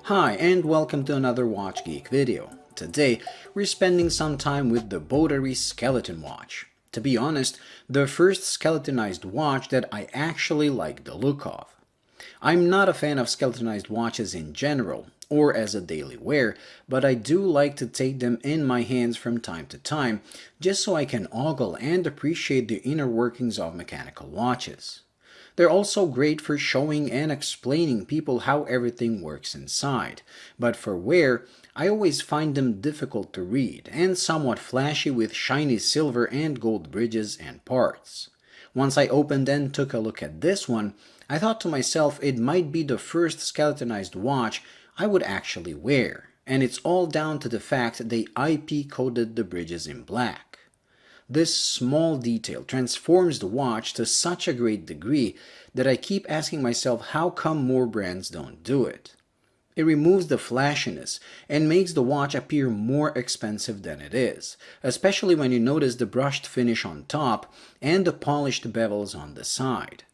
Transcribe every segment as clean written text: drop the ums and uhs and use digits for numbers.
Hi and welcome to another Watch Geek video. Today we're spending some time with the Boderry skeleton watch. To be honest, the first skeletonized watch that I actually like the look of. I'm not a fan of skeletonized watches in general or as a daily wear, but I do like to take them in my hands from time to time just so I can ogle and appreciate the inner workings of mechanical watches. They're also great for showing and explaining people how everything works inside, but for wear, I always find them difficult to read and somewhat flashy with shiny silver and gold bridges and parts. Once I opened and took a look at this one, I thought to myself it might be the first skeletonized watch I would actually wear, and it's all down to the fact they IP coated the bridges in black. This small detail transforms the watch to such a great degree that I keep asking myself how come more brands don't do it. It removes the flashiness and makes the watch appear more expensive than it is, especially when you notice the brushed finish on top and the polished bevels on the side.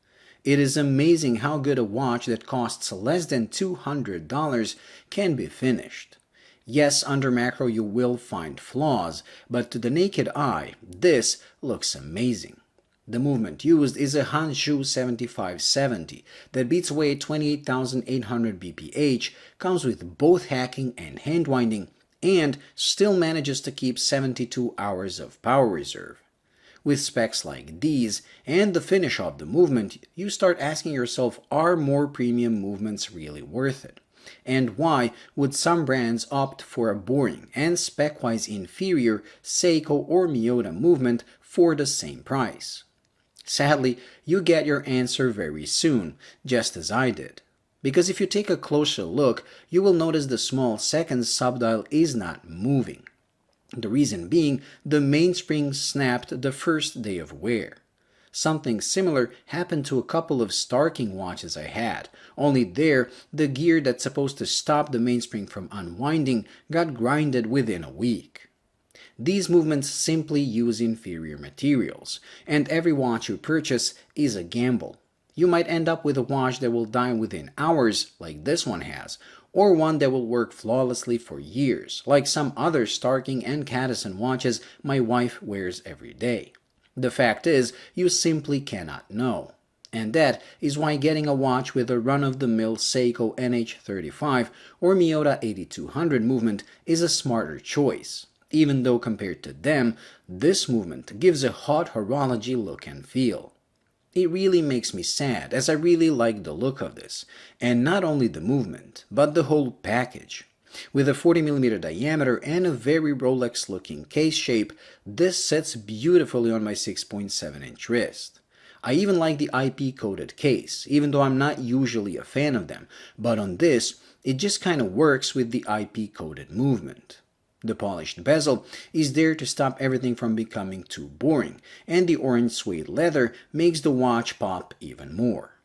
It is amazing how good a watch that costs less than $200 can be finished. Yes, under macro you will find flaws, but to the naked eye, this looks amazing. The movement used is a Hanshu 7570 that beats away 28,800 bph, comes with both hacking and hand winding, and still manages to keep 72 hours of power reserve. With specs like these and the finish of the movement, you start asking yourself, are more premium movements really worth it? And why would some brands opt for a boring and spec-wise inferior Seiko or Miyota movement for the same price? Sadly, you get your answer very soon, just as I did. Because if you take a closer look, you will notice the small seconds subdial is not moving. The reason being, the mainspring snapped the first day of wear. Something similar happened to a couple of Starking watches I had, only there the gear that's supposed to stop the mainspring from unwinding got grinded within a week. These movements simply use inferior materials, and every watch you purchase is a gamble. You might end up with a watch that will die within hours, like this one has, or one that will work flawlessly for years, like some other Starking and Cadison watches my wife wears every day. The fact is, you simply cannot know. And that is why getting a watch with a run-of-the-mill Seiko NH35 or Miyota 8200 movement is a smarter choice, even though compared to them, this movement gives a hot horology look and feel. It really makes me sad, as I really like the look of this, and not only the movement, but the whole package. With a 40mm diameter and a very Rolex-looking case shape, this sits beautifully on my 6.7-inch wrist. I even like the IP-coated case, even though I'm not usually a fan of them, but on this, it just kinda works with the IP-coated movement. The polished bezel is there to stop everything from becoming too boring, and the orange suede leather makes the watch pop even more.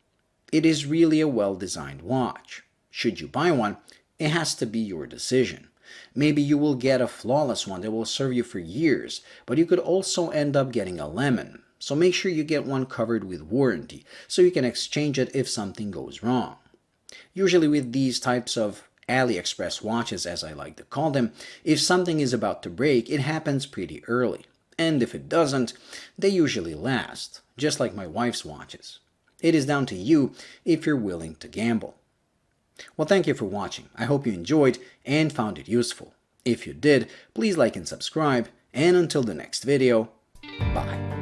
It is really a well-designed watch. Should you buy one, it has to be your decision. Maybe you will get a flawless one that will serve you for years, but you could also end up getting a lemon. So make sure you get one covered with warranty, so you can exchange it if something goes wrong. Usually with these types of AliExpress watches, as I like to call them, if something is about to break, it happens pretty early. And if it doesn't, they usually last, just like my wife's watches. It is down to you if you're willing to gamble. Well, thank you for watching. I hope you enjoyed and found it useful. If you did, please like and subscribe, and until the next video, bye.